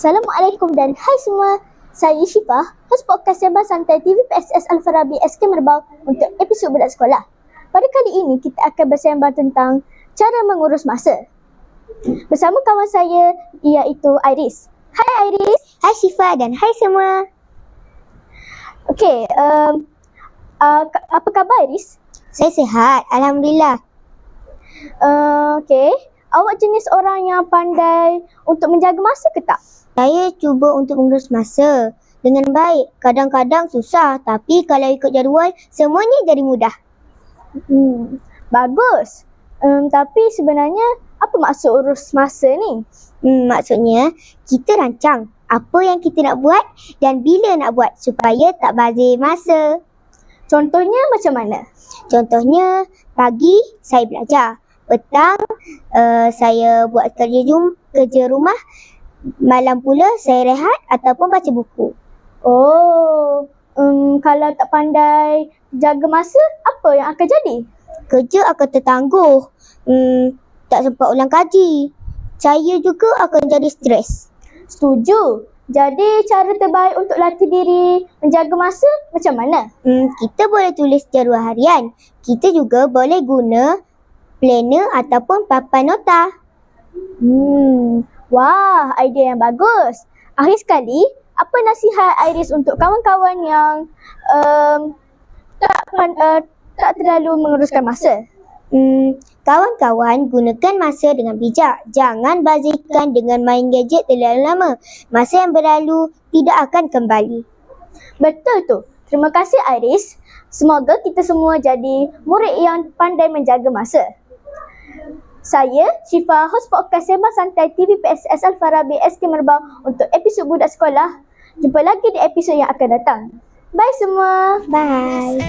Assalamualaikum dan hai semua. Saya Syifa, host podcast Sembang Santai TV PSS Al-Farabi SK Merbau untuk episod Budak Sekolah. Pada kali ini kita akan bersembang tentang cara mengurus masa. Bersama kawan saya iaitu Iris. Hai Iris. Hai Syifa dan hai semua. Okey, apa khabar Iris? Saya sihat, Alhamdulillah. Okey, awak jenis orang yang pandai untuk menjaga masa ke tak? Saya cuba untuk mengurus masa dengan baik. Kadang-kadang susah, tapi kalau ikut jadual, semuanya jadi mudah. Bagus. Tapi sebenarnya apa maksud urus masa ni? Maksudnya, kita rancang apa yang kita nak buat dan bila nak buat supaya tak bazir masa. Contohnya macam mana? Contohnya, pagi saya belajar. Petang saya buat kerja rumah. Malam pula saya rehat ataupun baca buku. Oh, kalau tak pandai jaga masa, apa yang akan jadi? Kerja akan tertangguh. Tak sempat ulang kaji. Saya juga akan jadi stres. Setuju. Jadi cara terbaik untuk latih diri menjaga masa macam mana? Kita boleh tulis jadual harian. Kita juga boleh guna planner ataupun papan nota. Wah, idea yang bagus. Akhir sekali, apa nasihat Iris untuk kawan-kawan yang tak terlalu menguruskan masa? Kawan-kawan, gunakan masa dengan bijak. Jangan bazirkan dengan main gadget terlalu lama. Masa yang berlalu tidak akan kembali. Betul tu. Terima kasih Iris. Semoga kita semua jadi murid yang pandai menjaga masa. Saya, Syifa, host podcast Sembang Santai TV PSS Al-Farabi SK Merbau untuk episod Budak Sekolah. Jumpa lagi di episod yang akan datang. Bye semua. Bye.